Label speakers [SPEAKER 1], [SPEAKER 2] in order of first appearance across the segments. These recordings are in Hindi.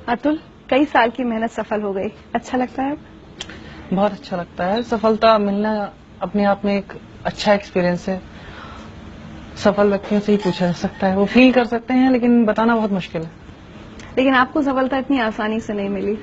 [SPEAKER 1] अतुल, कई साल की मेहनत सफल हो गई, अच्छा लगता है?
[SPEAKER 2] बहुत अच्छा लगता है। सफलता मिलना अपने आप में एक अच्छा एक्सपीरियंस है। सफल व्यक्तियों से ही पूछा जा सकता है, वो फील कर सकते हैं, लेकिन बताना बहुत मुश्किल है।
[SPEAKER 1] लेकिन आपको सफलता इतनी आसानी से नहीं मिली।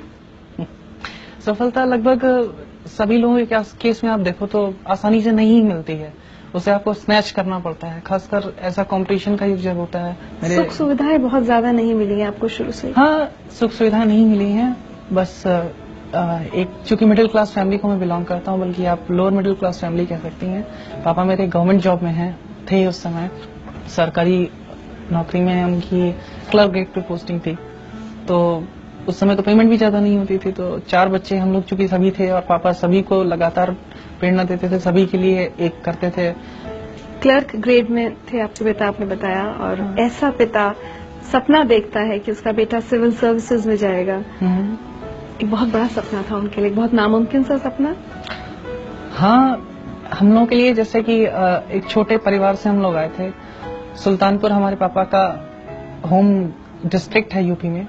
[SPEAKER 2] सफलता लगभग सभी लोगों के केस में आप देखो तो आसानी से नहीं मिलती है, उसे आपको स्नैच करना पड़ता है, खासकर ऐसा कंपटीशन का युग जब होता है।
[SPEAKER 1] सुख सुविधाएं बहुत ज्यादा नहीं मिली है आपको शुरू से?
[SPEAKER 2] हाँ, सुख सुविधाएं नहीं मिली हैं, बस एक चूंकि मिडिल क्लास फैमिली को मैं बिलोंग करता हूँ, बल्कि आप लोअर मिडिल क्लास फैमिली कह सकती हैं। पापा मेरे गवर्नमेंट जॉब में थे उस समय, सरकारी नौकरी में उनकी क्लर्क ग्रेड पे पोस्टिंग थी, तो उस समय तो पेमेंट भी ज्यादा नहीं होती थी। तो 4 बच्चे हम लोग चूंकि सभी थे, और पापा सभी को लगातार प्रेरणा देते थे, सभी के लिए एक करते थे।
[SPEAKER 1] क्लर्क ग्रेड में थे आपके पिता, आपने बताया, और ऐसा पिता सपना देखता है कि उसका बेटा सिविल सर्विसेज में जाएगा, एक बहुत बड़ा सपना था उनके लिए, बहुत नामुमकिन सा सपना।
[SPEAKER 2] हाँ, हम लोगों के लिए, जैसे कि एक छोटे परिवार से हम लोग आए थे। सुल्तानपुर हमारे पापा का होम डिस्ट्रिक्ट है यूपी में।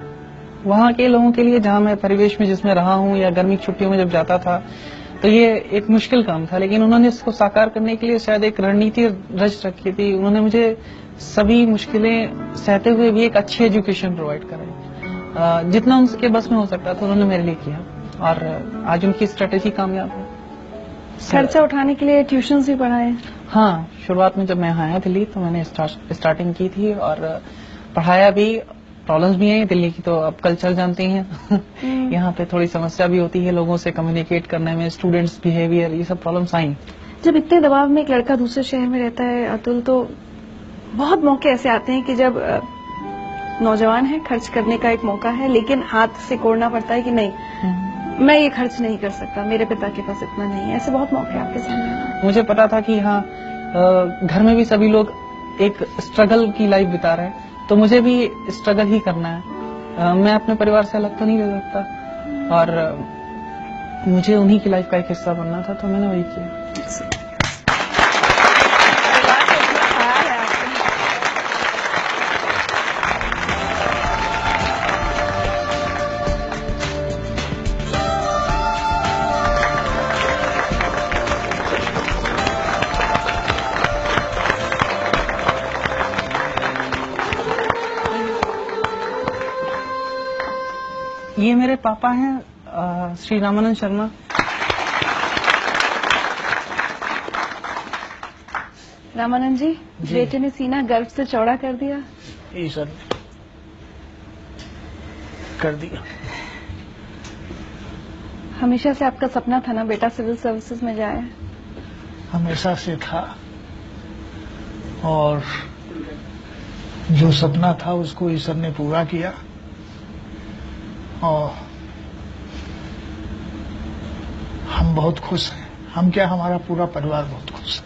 [SPEAKER 2] वहाँ के लोगों के लिए, जहाँ मैं परिवेश में जिसमें रहा हूँ या गर्मी की छुट्टियों में जब जाता था, तो ये एक मुश्किल काम था, लेकिन उन्होंने इसको साकार करने के लिए शायद एक रणनीति रच रखी थी। उन्होंने मुझे सभी मुश्किलें सहते हुए भी एक अच्छी एजुकेशन प्रोवाइड कराई। जितना उनके बस में हो सकता था उन्होंने मेरे लिए किया, और आज उनकी स्ट्रेटेजी कामयाब है।
[SPEAKER 1] खर्चा उठाने के लिए ट्यूशंस भी पढ़ाए?
[SPEAKER 2] हाँ, शुरुआत में जब मैं आया दिल्ली तो मैंने स्टार्टिंग की थी और पढ़ाया भी। प्रॉब्लम्स भी हैं दिल्ली की, तो अब कल्चर जानती हैं यहाँ पे थोड़ी समस्या भी होती है लोगों से कम्युनिकेट करने में, स्टूडेंट्स बिहेवियर, ये सब प्रॉब्लम्स आई।
[SPEAKER 1] जब इतने दबाव में एक लड़का दूसरे शहर में रहता है अतुल, तो बहुत मौके ऐसे आते हैं कि जब नौजवान है, खर्च करने का एक मौका है, लेकिन हाथ से कोड़ना पड़ता है कि नहीं, मैं ये खर्च नहीं कर सकता, मेरे पिता के पास इतना नहीं है। ऐसे बहुत मौके आपके सामने?
[SPEAKER 2] मुझे पता था कि हाँ, घर में भी सभी लोग एक स्ट्रगल की लाइफ बिता रहे हैं, तो मुझे भी स्ट्रगल ही करना है। मैं अपने परिवार से अलग तो नहीं रह सकता, और मुझे उन्हीं की लाइफ का एक हिस्सा बनना था, तो मैंने वही किया। ये मेरे पापा हैं, श्री रामानंद शर्मा।
[SPEAKER 1] रामानंद जी, बेटे ने सीना गर्व से चौड़ा कर दिया?
[SPEAKER 3] ईश्वर ने कर दिया।
[SPEAKER 1] हमेशा से आपका सपना था ना बेटा सिविल सर्विसेज में जाए?
[SPEAKER 3] हमेशा से था, और जो सपना था उसको ईश्वर ने पूरा किया, और हम बहुत खुश हैं। हम क्या, हमारा पूरा परिवार बहुत खुश है।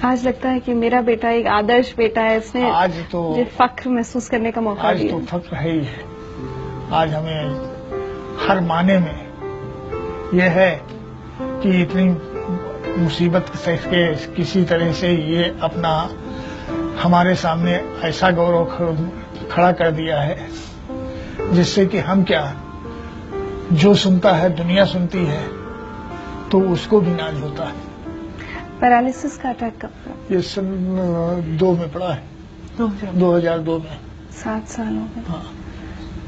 [SPEAKER 1] आज लगता है कि मेरा बेटा एक आदर्श बेटा है, इसने
[SPEAKER 3] आज तो
[SPEAKER 1] फख्र महसूस करने का मौका दिया।
[SPEAKER 3] आज तो फख्र है ही है। आज हमें हर माने में यह है कि इतनी मुसीबत से किसी तरह से ये अपना हमारे सामने ऐसा गौरव खड़ा कर दिया है, जिससे कि हम क्या, जो सुनता है, दुनिया सुनती है, तो उसको भी नाज होता है।
[SPEAKER 1] पैरालिसिस का अटैक कब था?
[SPEAKER 3] ये सन 2 में पड़ा है, 2002 में।
[SPEAKER 1] 7 साल हो गए।
[SPEAKER 3] हाँ।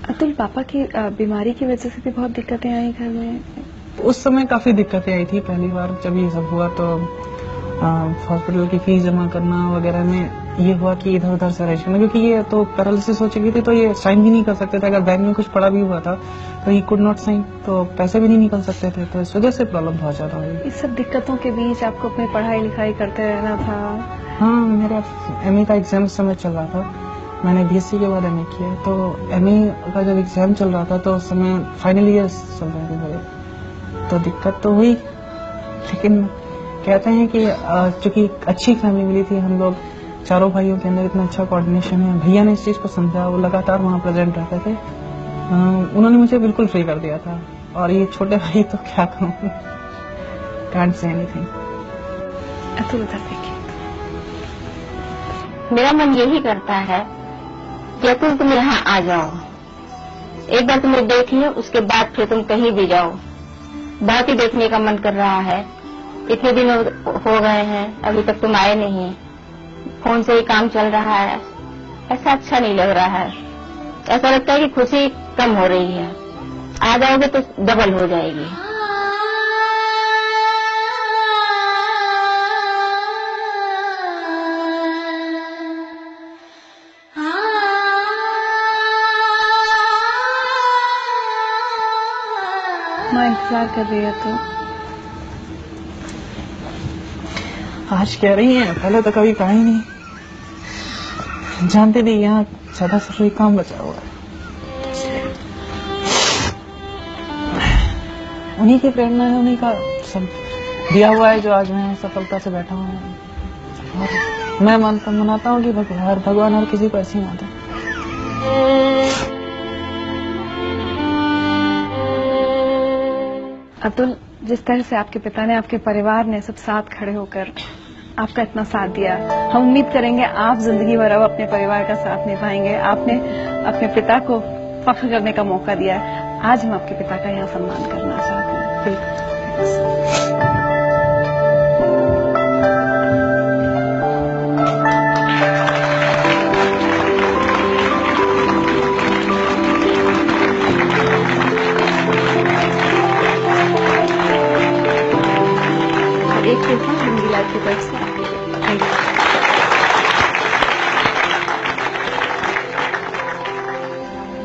[SPEAKER 1] अतुल, पापा की बीमारी की वजह से भी बहुत दिक्कतें आई घर में?
[SPEAKER 2] उस समय काफी दिक्कतें आई थी। पहली बार जब ये सब हुआ तो हॉस्पिटल की फीस जमा करना वगैरह में ये हुआ कि इधर उधर से अरेंज करना, क्योंकि ये तो पैरालिसिस हो चुकी थी, तो ये साइन भी नहीं कर सकते थे। अगर बैंक में कुछ पड़ा भी हुआ था तो ही कुड नॉट साइन, तो पैसे भी नहीं निकल सकते थे, तो इस वजह से प्रॉब्लम बहुत ज्यादा हुई।
[SPEAKER 1] इस सब दिक्कतों के बीच आपको अपनी पढ़ाई लिखाई करते रहना था?
[SPEAKER 2] हाँ, मेरा MA का एग्जाम समय चल रहा था। मैंने BSc के बाद MA किया, तो MA का जब एग्जाम चल रहा था तो उस समय फाइनल ईयर चल रहे थे मेरे, तो दिक्कत तो हुई। लेकिन कहते हैं कि चूंकि अच्छी फैमिली मिली थी, हम लोग चारों भाइयों के अंदर इतना अच्छा कोऑर्डिनेशन है। भैया ने इस चीज को समझा, वो लगातार वहाँ प्रेजेंट रहते थे। उन्होंने मुझे बिल्कुल फ्री कर दिया था, और ये छोटे भाई तो क्या कहूँ, कांट से एनीथिंग।
[SPEAKER 1] अतुल, उधर देखिए।
[SPEAKER 4] मेरा मन यही करता है कि अतुल तुम यहाँ आ जाओ, एक बार तुम्हें देख लियो, उसके बाद फिर तुम कहीं भी जाओ। बहुत ही देखने का मन कर रहा है। इतने दिन हो गए हैं, अभी तक तुम आए नहीं। फोन से ही काम चल रहा है, ऐसा अच्छा नहीं लग रहा है। ऐसा लगता है कि खुशी कम हो रही है। आ जाओगे तो डबल हो जाएगी।
[SPEAKER 1] माँ इंतजार कर रही है तो
[SPEAKER 2] आज कह रही है, पहले तो कभी कहा ही नहीं। जानते भी यहाँ ज्यादा से कोई काम बचा हुआ है। उन्हीं की प्रेरणा है, उन्हीं का सब दिया हुआ है जो आज मैं सफलता से बैठा हूँ। और मैं मनाता हूँ कि भगवान हर किसी को ऐसे ही मानता है।
[SPEAKER 1] अतुल, जिस तरह से आपके पिता ने, आपके परिवार ने सब साथ खड़े होकर आपका इतना साथ दिया, हम उम्मीद करेंगे आप जिंदगी भर अब अपने परिवार का साथ निभाएंगे। आपने अपने पिता को फख्र करने का मौका दिया है। आज हम आपके पिता का यहाँ सम्मान करना चाहते हैं। बिल्कुल।